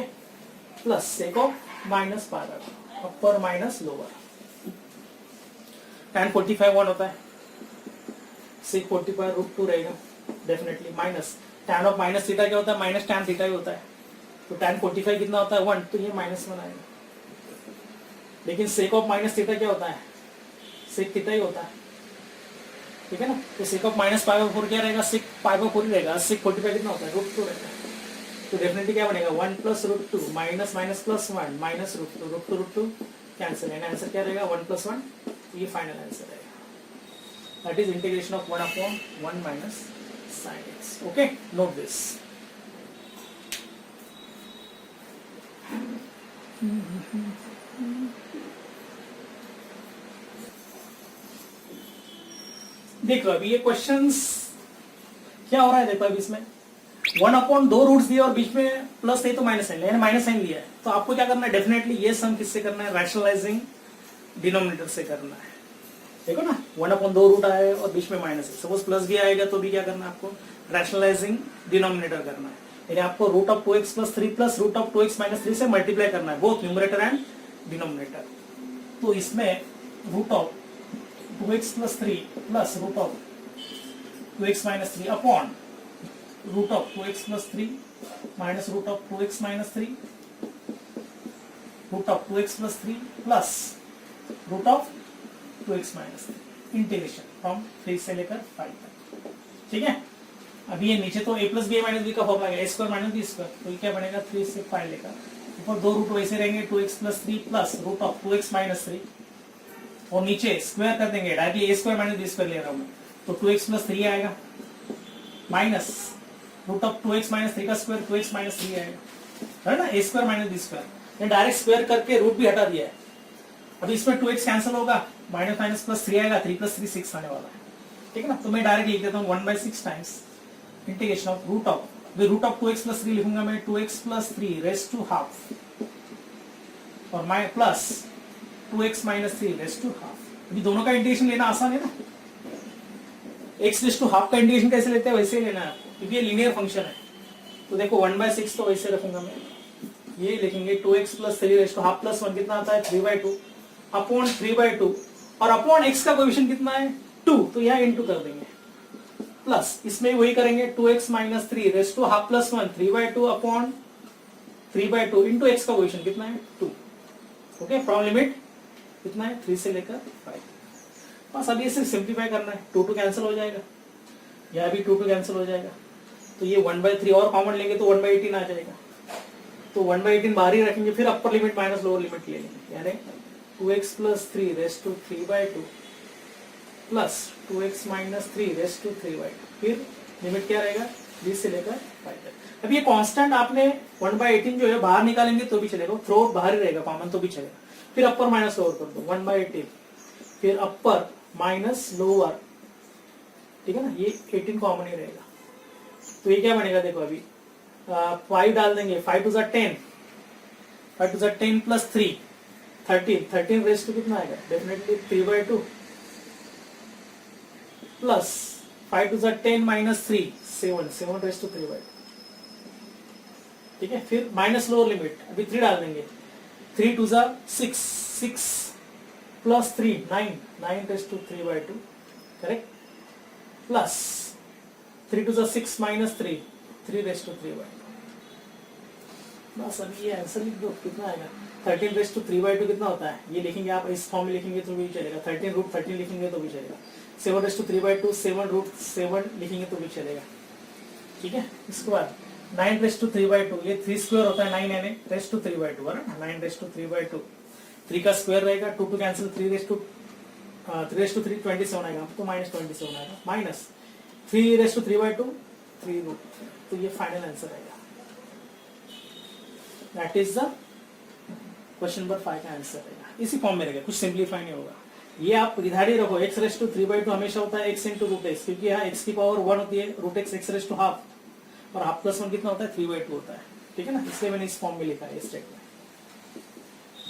plus sec of -π/4, upper minus lower. tan 45 1 होता है, sec 45 √2 रहेगा definitely, minus tan of minus theta क्या होता है माइनस tan थीटा ही होता है, तो tan 45 कितना होता है 1, तो ये -1 आएगा। लेकिन sec ऑफ माइनस थीटा क्या होता है sec थीटा ही होता है, ठीक है ना। तो sec ऑफ -π/4 क्या रहेगा sec π/4 ही रहेगा। sec 45 कितना होता है √2 रहेगा, तो डेफिनेटली क्या बनेगा 1 plus √2 minus minus plus 1 minus √2 cancel, यानी आंसर क्या रहेगा 1 + 1, ये फाइनल आंसर है। That is integration of 1/1 minus sine x. Okay, note this. देखो अभी ये क्वेश्चंस क्या हो रहा है. देखो अभी इसमें 1/2 रूट्स दिए और बीच में प्लस नहीं तो माइनस साइन, यानी माइनस साइन लिया है. तो आपको क्या करना है, डेफिनेटली ये सम किससे करना है, रैशनलाइजिंग डिनोमिनेटर से करना है. देखो ना 1/2 रूट आया है और बीच में माइनस है. सपोज प्लस भी आएगा तो भी क्या करना है आपको, रैशनलाइजिंग डिनोमिनेटर करना है. यानी आपको root of 2x + 3 plus root of 2x - 3 से मल्टीप्लाई करना है, बोथ न्यूमरेटर एंड डिनोमिनेटर. तो इसमें root of 2x + 3 plus root of 2x - 3 upon root of 2x + 3 minus root of 2x - 3 root of 2x + 3 plus root of 2x - 3 integration from 3 से लेकर 5 तक. ठीक है. अभी ये नीचे तो a + b - b का फॉर्मूला है, a² - b². तो ये क्या बनेगा, 3 से 5 लेकर ऊपर 2 रूट वैसे रहेंगे, 2x + 3 plus root of 2x - 3 और नीचे स्क्वायर कर देंगे, डायरेक्टली a² - b² ले रहा हूं मैं. तो 2x + 3 आएगा माइनस रूट ऑफ 2x - 3 का स्क्वायर 2x - 3 आएगा, है ना, a² - b². डायरेक्ट स्क्वायर करके रूट भी हटा दिया है. अभी इसमें 2x कैंसिल होगा, माइनस माइनस प्लस 3 आएगा, 3 + 3 6 आने वाला है. ठीक है ना. तो मैं डायरेक्ट लिख देता हूँ 1/6 times integration of root of 2x + 3 लिखूंगा मैं, 2x + 3 रेज़ टू हाफ और माइ plus 2x - 3 raise to half. अभी दोनों का इंटीग्रेशन लेना आसान है ना. x रेज़ टू हाफ का इंटीग्रेशन कैसे लेते हैं, वैसे ही लेना है आपको, क्योंकि ये लीनियर फंक्शन है. तो देखो 1/6 तो वैसे रखूंगा मैं, ये लिखेंगे 2x + 3 raise to half plus 1 कितना आता है, 3/2 अपॉन 3/2 और अपॉन x का कोएफिशिएंट कितना है, 2. तो यहाँ इंटू कर देंगे प्लस इसमें वही करेंगे 2x - 3 raise to half plus 1 3/2 upon 3/2 into x का कोएफिशिएंट कितना है, 2. ओके, फ्रॉम लिमिट कितना है, 3 से लेकर 5. बस अभी सिर्फ सिंप्लीफाई करना है. 2 कैंसिल हो जाएगा, यह भी 2 कैंसिल हो जाएगा. तो ये 1/3 और कॉमन लेंगे तो 1/18 आ जाएगा. तो 1/18 बाहर ही रखेंगे, फिर upper limit minus lower limit ले लेंगे, यानी 2x + 3 raise to 3/2 plus 2x - 3 raise to 3/2. फिर लिमिट क्या रहेगा, 3 से लेकर 5 तक. अब ये कांस्टेंट आपने 1/18 जो है बाहर निकालेंगे तो भी चलेगा, थ्रो बाहर ही रहेगा कॉमन तो भी चलेगा. फिर अपर माइनस लोअर कर दो, 1/18 फिर अपर माइनस लोअर. ठीक है ना, ये 18 कॉमन ही रहेगा. तो ये क्या बनेगा, देखो अभी 5 डाल देंगे, 5 * 10 5 * 10 प्लस 3 13 रेज़ टू कितना आएगा, डेफिनेटली 3/2 प्लस 5 * 10 - 3 7 रेज़ टू 3/2. ठीक है. फिर माइनस लोअर लिमिट, अभी 3 डाल देंगे, 3 * 2 6 plus 3 9 raise to 3/2. Correct. Plus 3 * 6 - 3 raise to 3/2. बस अभी ये आंसर लिख दो, कितना आएगा, 13 रेज़ टू 3/2 कितना होता है, ये लिखेंगे आप इस फॉर्म में लिखेंगे तो भी चलेगा, 13 √ 13 लिखेंगे तो भी चलेगा, 7 रेज़ टू 3/2 7 √ 7 लिखेंगे तो भी चलेगा. ठीक है. इसके बाद 9 रेज़ टू 3/2, ये 3² होता है 9 यानी रेज़ टू 3/2 है ना, 9 रेज़ टू 3/2. 3 का स्क्वायर रहेगा, 2 कैंसिल, 3 रेज़ टू 3 27 आएगा, तो -27 आएगा, माइनस 3 रेज़ टू 3/2 3 √ तो ये फाइनल आंसर आएगा. That is the question number 5 का आंसर रहेगा. इसी फॉर्म में रहेगा, कुछ सिंप्लीफाई नहीं होगा. ये आप इधर ही रखो, x रेज़ टू 3/2 हमेशा होता है x × √x, क्योंकि यहाँ x की पावर 1 होती है, √x x raise to half और हाफ प्लस 1 कितना होता है, 3/2 होता है. ठीक है ना, इसलिए मैंने इस फॉर्म में लिखा है, इस टाइप में.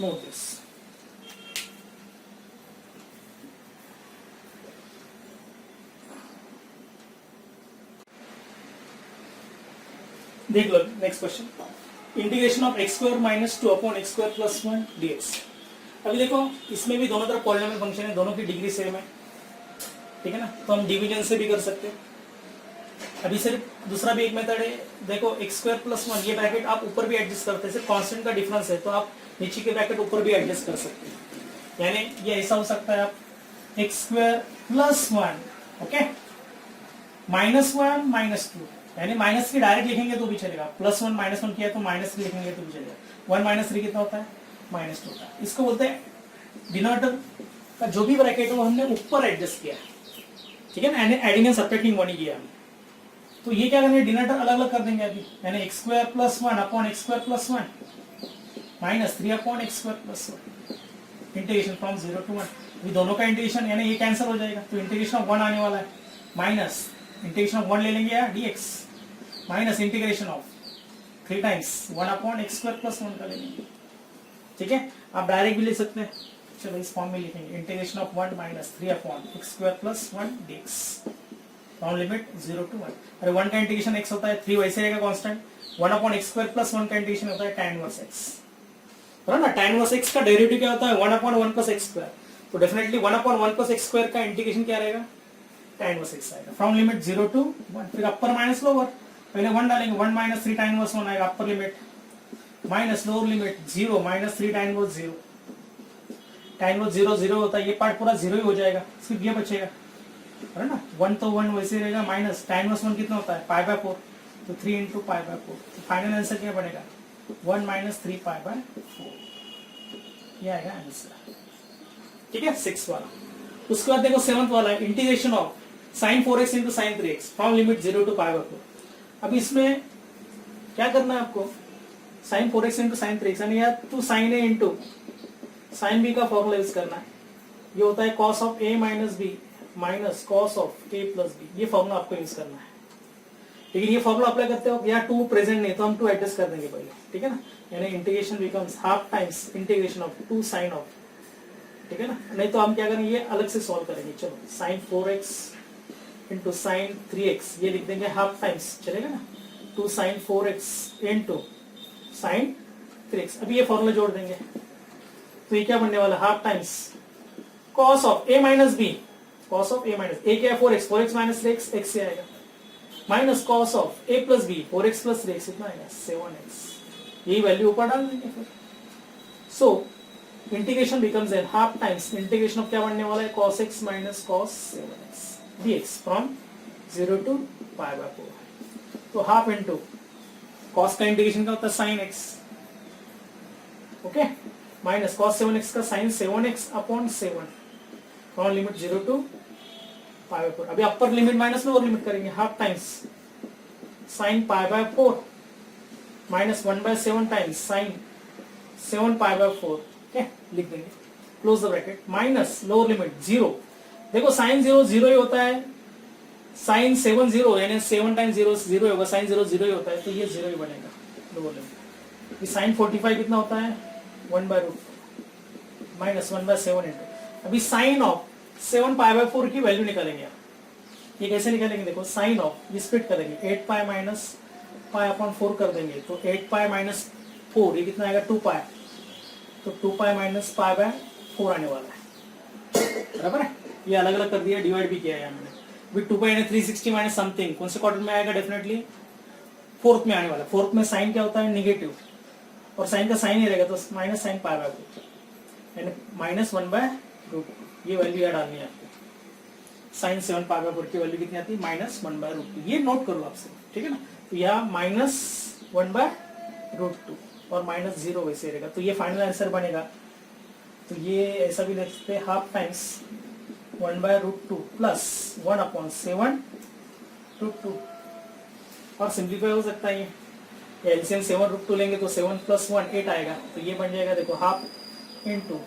Note this. देख लो next question, integration of x² - 2 upon x² + 1 dx. अभी देखो इसमें भी दोनों तरफ पॉलिनोमियल फंक्शन है, दोनों की डिग्री सेम है. ठीक है ना, तो हम डिवीजन से भी कर सकते हैं. अभी सिर्फ दूसरा भी एक मेथड है, देखो x² + 1, ये ब्रैकेट आप ऊपर भी एडजस्ट करते हैं, सिर्फ कांस्टेंट का डिफरेंस है तो आप नीचे के ब्रैकेट ऊपर भी एडजस्ट कर सकते हैं. यानी ये ऐसा हो सकता है, आप x² + 1 ओके -1 - 2, यानी माइनस की डायरेक्ट लिखेंगे तो भी चलेगा, +1 -1 किया तो -3 लिखेंगे तो भी चलेगा. 1 - 3 कितना होता है, -2 होता है. इसको बोलते हैं डिनोमिनेटर का जो भी ब्रैकेट है वो हमने ऊपर एडजस्ट किया है. ठीक है ना, एडिंग एंड सब्ट्रैक्टिंग वन ही किया हमने। तो ये क्या करेंगे, डिनोमिनेटर अलग अलग कर देंगे अभी, यानी x square plus one upon x square plus one minus 3 upon x square plus one integration from 0 to 1। ये दोनों का इंटीग्रेशन यानी ये कैंसिल हो जाएगा, तो इंटीग्रेशन ऑफ 1 आने वाला है, माइनस इंटीग्रेशन ऑफ 1 ले लेंगे यार dx minus integration of 3 times 1 upon x square plus one का ले लेंगे। ठीक है, आप डायरेक्ट भी ले सकते हैं, चलो इस फॉर्म में लिखेंगे integration of 1 minus 3 upon x square plus one dx from limit 0 to 1। अरे 1 का इंटीग्रेशन x होता है, 3 वैसे रहेगा constant, 1 upon x square plus one का इंटीग्रेशन होता है tan इनवर्स x, है ना। tan इनवर्स x का डेरिवेटिव क्या होता है, 1 अपॉन 1 प्लस एक्स स्क्वायर, तो definitely 1 upon 1 plus x square का इंटीग्रेशन क्या रहेगा, tan इनवर्स x आएगा फ्रॉम लिमिट 0 to 1। फिर अपर माइनस लोअर, पहले 1 डालेंगे, 1 माइनस 3 tan इनवर्स 1 आएगा अपर limit, minus lower limit 0 minus 3 tan inverse 0, tan inverse 0 0 होता है, ये पार्ट पूरा 0 ही हो जाएगा, सिर्फ ये बचेगा, है ना। 1 तो 1 वैसे रहेगा, माइनस tan इनवर्स 1 कितना होता है पाई बाय 4, तो 3 इंटू पाई बाय 4, तो फाइनल आंसर क्या बनेगा 1 माइनस 3 पाई बाय 4, ये आएगा आंसर। ठीक है, 6 वाला। उसके बाद देखो 7th वाला है integration of sin 4x into sin 3x from limit 0 to pi by 4। अब इसमें क्या करना है आपको, sin 4x into sin 3x यानी या तो sin a into sin b का फॉर्मूला यूज करना है, ये होता है cos of a minus b minus cos of a plus b, ये फॉर्मूला आपको यूज करना है। लेकिन ये फॉर्मूला अप्लाई करते हो या 2 प्रेजेंट नहीं तो हम 2 एडजस्ट कर देंगे पहले, ठीक है ना, यानी integration becomes half times integration of 2 sin of, ठीक है ना, नहीं तो हम क्या करेंगे ये अलग से सॉल्व करेंगे। चलो sin 4x into sin 3x ये लिख देंगे हाफ टाइम्स, चलेगा ना, 2 sin 4x into sin 3x, अभी ये फॉर्मूला जोड़ देंगे तो ये क्या बनने वाला, half times cos of a minus b, cos of a minus a क्या है 4x, 4x minus 3x x से आएगा, minus cos of a plus b 4x plus 3x कितना आएगा 7x, यही वैल्यू ऊपर डाल देंगे फिर। So integration becomes an half times integration of क्या बनने वाला है cos x minus cos 7x dx from 0 to pi by 4। तो हाफ इंटू cos का इंटीग्रेशन का होता है sin x, okay, minus cos 7x का sin 7x upon 7 from limit 0 to pi by 4। अभी upper limit minus lower limit करेंगे, half times sin pi by 4 minus 1 by 7 times sin 7 pi by 4, okay, लिख देंगे, close the bracket, minus lower limit 0, देखो sin 0 0 ही होता है, sin 7 0 यानी 7 times 0 0 होगा, sin 0 0 ही होता है, तो ये 0 ही बनेगा लोअर लिमिट। sin 45 कितना होता है 1 by root minus 1 by 7 into, अभी साइन ऑफ 7 पाई बाय 4 की वैल्यू निकालेंगे आप, ये कैसे निकालेंगे, देखो साइन ऑफ ये स्प्लिट करेंगे 8 पाई माइनस पाई अपॉन 4 कर देंगे, तो 8 पाई माइनस 4 ये कितना आएगा 2 पाई, तो 2 पाई माइनस पाई बाय 4 आने वाला है, बराबर है। ये अलग अलग कर दिया, डिवाइड भी किया है हमने, विद 2 पाई यानी 360 माइनस समथिंग, कौन से क्वार्टर में आएगा, डेफिनेटली फोर्थ में आने वाला। फोर्थ में साइन क्या होता है नेगेटिव, और साइन का साइन ही रहेगा, तो माइनस साइन पाई बाय 4 यानी माइनस 1 बाय रूट, ये वैल्यू यहाँ डालनी है आपको, साइन 7 पाई बाय 4 की वैल्यू कितनी आती है माइनस 1 बाय रूट 2, ये नोट कर लो आपसे, ठीक है ना। तो यहाँ माइनस 1 बाय रूट 2 और माइनस 0 वैसे रहेगा, तो ये फाइनल आंसर बनेगा। तो ये ऐसा भी लिख सकते हैं, half times 1 by root 2 plus 1 upon 7 root 2, और सिंप्लीफाई हो सकता है ये एलसीएम 7 रूट 2 लेंगे तो 7 प्लस 1 8 आएगा, तो ये बन जाएगा देखो हाफ इंटू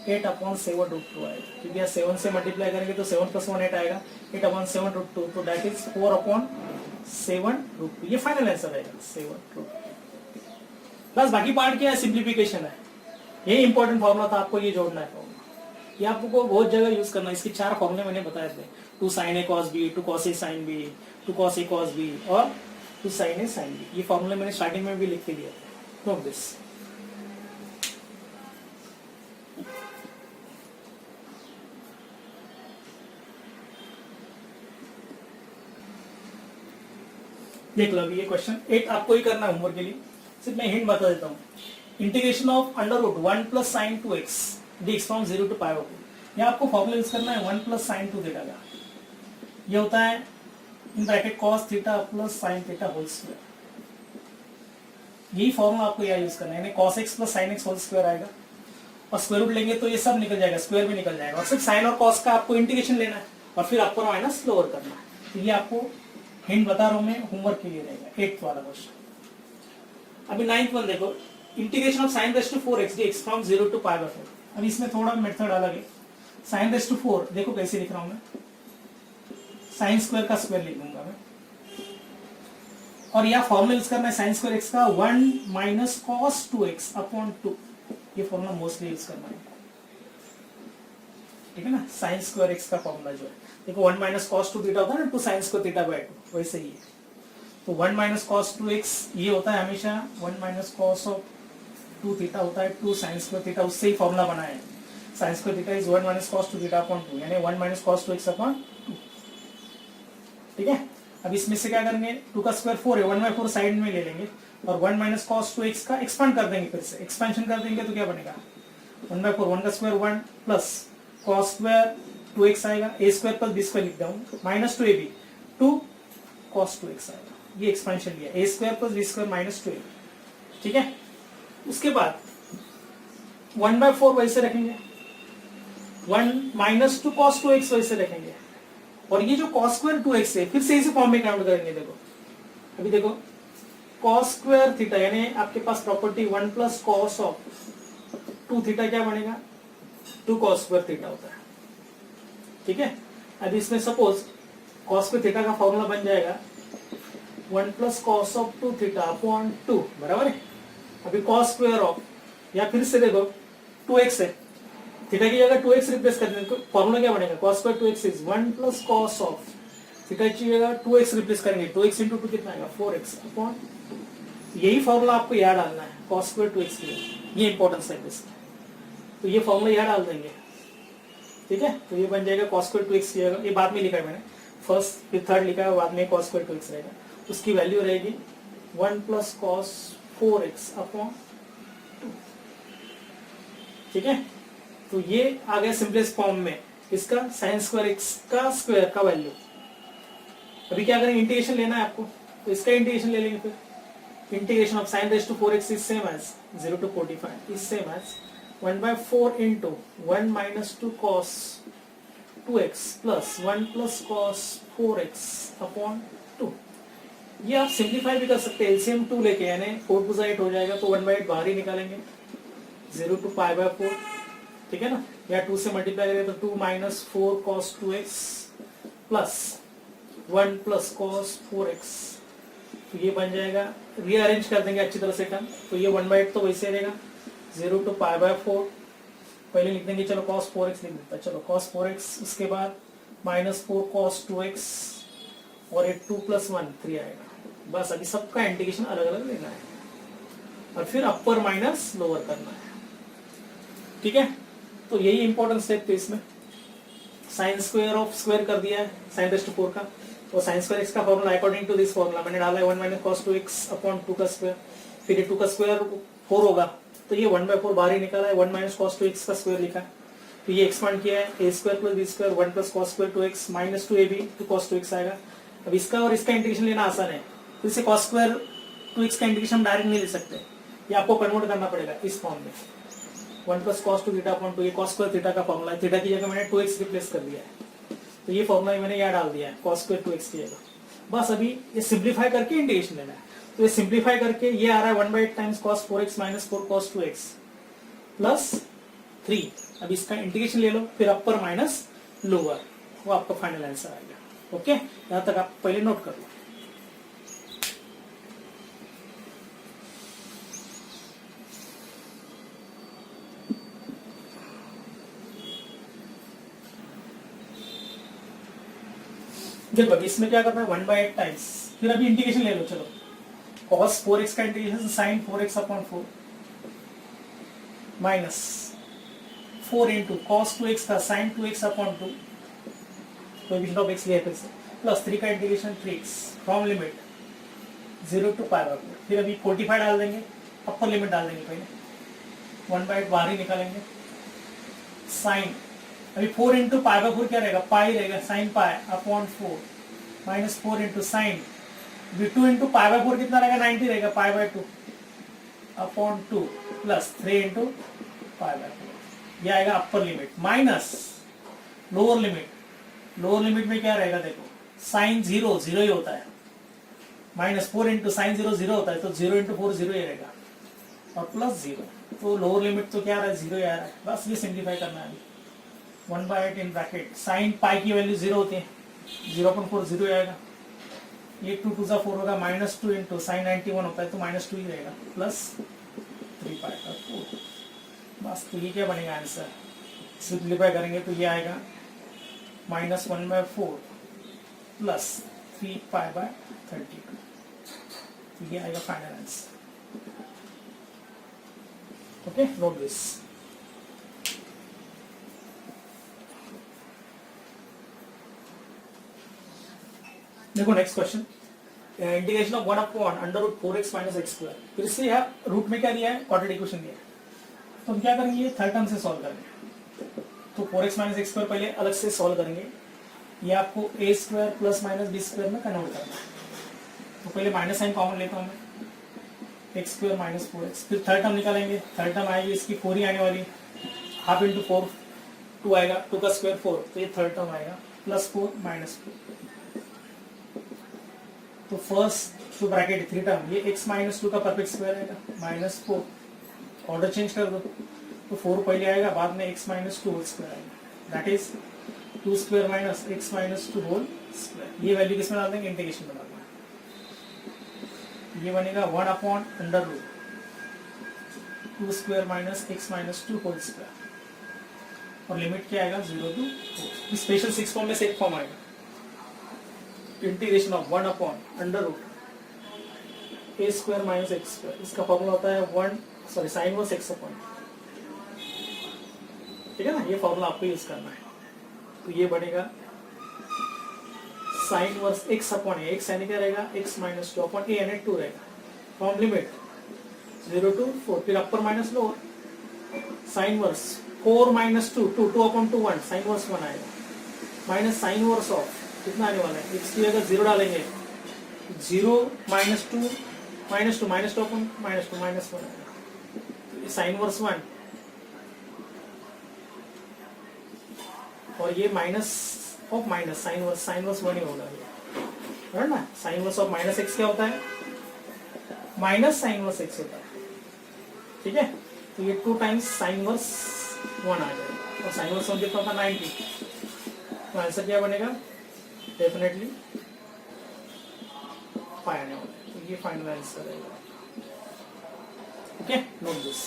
8 अपॉन 7 रूट 2 आएगा, क्योंकि यहाँ 7 से मल्टीप्लाई करेंगे तो 7 प्लस 1 8 आएगा, 8 अपॉन 7 रूट 2, तो दैट इज 4 अपॉन 7 रूट 2, ये फाइनल आंसर आएगा 7 रूट 2। बस बाकी पार्ट क्या है, सिंप्लीफिकेशन है, ये इंपॉर्टेंट फॉर्मूला था, आपको ये जोड़ना है फॉर्मूला, ये आपको बहुत जगह यूज करना है। इसके 4 फॉर्मूले मैंने बताए थे, 2 sin a cos b, 2 cos a sin b, 2 cos a cos b और 2 sin a sin b, ये फॉर्मूले मैंने स्टार्टिंग में भी लिख के दिया था। Note this. देख लो अभी ये क्वेश्चन 8 आपको ही करना है होमवर्क के लिए, सिर्फ मैं हिंट बता देता हूँ। Integration of under root 1 plus sine 2x dx from 0 to pi by 4, यहाँ आपको फॉर्मूला यूज करना है 1 प्लस साइन 2 थीटा का, ये होता है in bracket cos theta plus sine theta whole square, यही फॉर्मूला आपको यहाँ यूज करना है, यानी cos x plus sine x whole square आएगा, और स्क्वायर रूट लेंगे तो ये सब निकल जाएगा, स्क्वायर भी निकल जाएगा, और सिर्फ साइन और cos का आपको इंटीग्रेशन लेना है, और फिर अपर माइनस लोअर करना है। तो ये आपको हिंट बता रहा हूं मैं, होमवर्क के लिए रहेगा 8th वाला क्वेश्चन। अभी 9th वन देखो, integration of sine raise to 4x dx from 0 to pi by 4। अब इसमें थोड़ा मेथड अलग है। साइन रेस टू 4 देखो कैसे लिख रहा हूं मैं, साइन स्क्वायर का स्क्वायर लिख दूंगा मैं, और यह फॉर्मूला यूज करना है साइन स्क्वायर एक्स का 1 माइनस कॉस 2x अपॉन 2। ये फॉर्मूला मोस्टली यूज करना है, ठीक है ना। साइन स्क्वायर एक्स का फॉर्मूला जो है देखो 1 माइनस कॉस 2 थीटा होता है ना, 2 साइन स्क्वायर थीटा बाय 2, वैसे ही है। तो 1 माइनस कॉस 2x ये होता है हमेशा 1 माइनस कॉस ऑफ 2 थीटा होता है 2 साइन स्क्वायर थीटा, उससे ही फॉर्मूला बना है। Sine square theta is 1 minus cos 2 theta upon 2, यानी 1 माइनस कॉस 2x अपॉन 2, ठीक है। अब इसमें से क्या करेंगे, 2 का स्क्वायर 4 है, 1/4 साइड में ले लेंगे और 1 माइनस कॉस 2x का एक्सपांड कर देंगे, फिर से एक्सपेंशन कर देंगे तो क्या बनेगा 1/4, 1 का square 1 plus cos square 2x आएगा, a square plus b square लिख दूं माइनस 2ab 2 cos 2x आएगा। ये एक्सपेंशन लिया, a square plus b square minus 2ab, ठीक है। उसके बाद 1/4 वैसे रखेंगे, 1 माइनस 2 cos 2x वैसे रखेंगे, और ये जो cos स्क्वायर 2x है फिर से इसी फॉर्म में काउंट करेंगे। देखो अभी देखो cos स्क्वायर थीटा यानी आपके पास property 1 plus cos of 2 theta क्या बनेगा 2 cos स्क्वायर थीटा होता है, ठीक है। अब इसमें सपोज cos स्क्वायर थीटा का फॉर्मूला बन जाएगा 1 plus cos of 2 theta upon 2, बराबर है। अभी cos स्क्वायर ऑफ, या फिर से देखो 2x है, थीटा की जगह 2x रिप्लेस कर देंगे, फॉर्मूला क्या बनेगा cos square 2x is 1 plus cos of theta की जगह 2x रिप्लेस करेंगे, 2x इंटू 2 कितना आएगा 4x अपॉन, यही फॉर्मूला आपको याद डालना है cos स्क्वायर 2x के लिए, ये इंपॉर्टेंस है इसका। तो ये फॉर्मूला याद डाल देंगे, ठीक है। तो ये बन जाएगा cos स्क्वायर 2x की जगह, ये बाद में लिखा है मैंने, फर्स्ट फिर थर्ड लिखा है, बाद में cos स्क्वायर 2x रहेगा, उसकी वैल्यू रहेगी 1 प्लस कॉस 4x अपॉन 2, ठीक है। तो ये आ गया सिंपलेस्ट फॉर्म में इसका साइन स्क्वायर एक्स का स्क्वायर का वैल्यू। अभी क्या करेंगे, इंटीग्रेशन लेना है आपको, तो इसका इंटीग्रेशन ले लेंगे। फिर integration of sine raise to 4x is same as 0 to 45 is same as 1/4 into 1 minus 2 cos 2x plus 1 plus cos 4x upon 2। ये आप सिंप्लीफाई भी कर सकते हैं, एलसीएम 2 लेके, यानी 4 टू 8 हो जाएगा, तो 1/8 बाहर ही निकालेंगे, 0 टू π/4, ठीक है ना, या 2 से मल्टीप्लाई करेंगे तो 2 minus 4 cos 2x plus 1 plus cos 4x, तो ये बन जाएगा, रीअरेंज कर देंगे अच्छी तरह से टर्म, तो ये 1/8 तो वैसे रहेगा, 0 टू π/4 पहले लिख देंगे, चलो cos 4x लिख देता, चलो cos 4x, उसके बाद माइनस 4 cos 2x और ये 2 प्लस 1 3 आएगा। बस अभी सबका इंटीग्रेशन अलग अलग लेना है और फिर अपर माइनस लोअर करना है, ठीक है। तो यही इंपॉर्टेंट स्टेप थे इसमें। साइन स्क्वायर ऑफ स्क्वायर कर दिया है साइन रेज़ टू 4 का, तो साइन स्क्वायर एक्स का formula according to this formula मैंने डाला है 1 माइनस cos 2x अपॉन 2 का स्क्वायर, फिर ये 2 का स्क्वायर 4 होगा, तो ये 1/4 बाहर ही निकाला है, 1 माइनस cos 2x का स्क्वायर लिखा है, तो ये एक्सपांड किया है, a square plus b square 1 plus cos square 2x minus 2ab 2 cos 2x आएगा। अब इसका और इसका इंटीग्रेशन लेना आसान है, तो इसे cos स्क्वायर 2x का इंटीग्रेशन हम डायरेक्ट नहीं ले सकते, ये आपको कन्वर्ट करना पड़ेगा इस फॉर्म में, 1 प्लस cos 2 थीटा अपॉन 2, ये cos स्क्वायर थीटा का फॉर्मूला है, थीटा की जगह मैंने 2x रिप्लेस कर दिया है, तो ये फॉर्मूला मैंने यहाँ डाल दिया है cos स्क्वायर 2x की जगह। बस अभी ये सिंप्लीफाई करके इंटीग्रेशन लेना है, तो ये सिंप्लीफाई करके ये आ रहा है 1/8 times cos 4x minus 4 cos 2x plus 3। अब इसका इंटीग्रेशन ले लो, फिर अपर माइनस लोअर, वो आपका फाइनल आंसर आएगा। ओके, यहां तक आप पहले नोट कर लो। देखो अभी इसमें क्या करना है 1/8 टाइम्स, फिर अभी इंटीग्रेशन ले लो, चलो cos 4x का integration sin 4x upon 4 minus 4 into cos 2x का sin 2x upon 2, coefficient of x लिया फिर से, प्लस 3 का integration 3x from limit 0 to π/4, फिर अभी 45 डाल देंगे, अपर लिमिट डाल देंगे, पहले 1/8 बाहर ही निकालेंगे, साइन अभी 4 इंटू π/4 क्या रहेगा, पाई रहेगा, sine pi upon 4 minus 4 into sine, अभी 2 इंटू π/4 कितना रहेगा 90 रहेगा, π/2 अपॉन 2 प्लस 3 इंटू π/4, यह आएगा अपर limit minus lower limit lower limit में क्या रहेगा देखो, साइन जीरो जीरो ही होता है, -4 इंटू साइन जीरो जीरो होता है, तो 0 इंटू 4 जीरो ही रहेगा, और प्लस जीरो, तो लोअर लिमिट तो क्या आ रहा है, जीरो ही आ रहा है। बस ये सिंप्लीफाई करना है। 1/8 इन ब्रैकेट साइन पाई की वैल्यू जीरो होती है, 0.4 जीरो आएगा, ये 2 2 4 होगा, -2 इंटू साइन 91 होता है तो -2 ही रहेगा, प्लस 3π/4। बस तो ये क्या बनेगा आंसर, सिंप्लीफाई करेंगे तो ये आएगा -1/4 प्लस 3π/32, तो ये आएगा final answer. Okay, note this. देखो next question, integration of 1/√4x - x²। फिर से यहाँ रूट में क्या दिया है, क्वाड्रेटिक इक्वेशन दिया है, तो हम क्या करेंगे, थर्ड टर्म से सॉल्व करेंगे। तो 4x - x² पहले अलग से सॉल्व करेंगे, ये आपको a² + -b² में कन्वर्ट करना है। तो पहले माइनस साइन कॉमन लेता हूँ मैं, x² - 4x, फिर थर्ड टर्म निकालेंगे, थर्ड टर्म आएगी इसकी 4 ही आने वाली, हाफ इंटू 4 2 आएगा, 2 का स्क्वायर 4, तो ये थर्ड टर्म आएगा, +4 - 4। तो फर्स्ट टू ब्रैकेट 3 टर्म, ये x - 2 का परफेक्ट स्क्वायर आएगा, -4, ऑर्डर चेंज कर दो, तो 4 पहले आएगा, बाद में x - 2 होल स्क्वायर आएगा, that is 2² - x - 2 whole square. ये वैल्यू किसमें डाल देंगे, इंटीग्रेशन में डाल देंगे, ये बनेगा 1/√2² - x - 2 होल स्क्वायर, और लिमिट क्या आएगा, 0 to 4। स्पेशल 6 फॉर्म में से एक फॉर्म आएगा, इंटीग्रेशन ऑफ 1/√a² - x², इसका फॉर्मूला होता है sin 1 x अपॉन, ठीक है ना, ये फॉर्मूला आपको यूज करना है। तो ये बनेगा sin 1 x upon a, x यानी क्या रहेगा, x - 2 अपॉन a यानी 2 रहेगा, फ्रॉम लिमिट 0 to 4, फिर अपर minus lower, sin 1 4 - 2 2 upon 2 1, sin 1 आएगा, माइनस sin 1 ऑफ कितना आने वाला है, x की जगह 0 डालेंगे, 0 - 2 -2 अपॉन -2 -1 आएगा, sin 1 और ये माइनस ऑफ माइनस sin 1 ही होगा, है ना। sin 1 ऑफ -x क्या होता है, -sin 1x होता है, ठीक है। तो ये 2 टाइम्स sin 1 आ जाएगा, और sin 1 कितना होता है, 90। तो आंसर क्या बनेगा, डेफिनेटली 5 आने वाला है, तो ये फाइनल आंसर रहेगा। Okay, note this.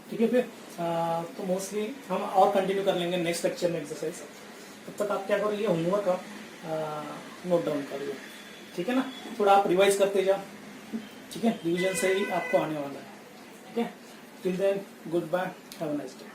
ठीक है, फिर तो मोस्टली हम और कंटिन्यू कर लेंगे नेक्स्ट लेक्चर में एक्सरसाइज। तब तक आप क्या करो, ये होमवर्क आप नोट डाउन कर लो, ठीक है ना, थोड़ा आप रिवाइज करते जाओ, ठीक है, रिवीजन से ही आपको आने वाला है, ठीक है। Till then, good bye, have a nice day.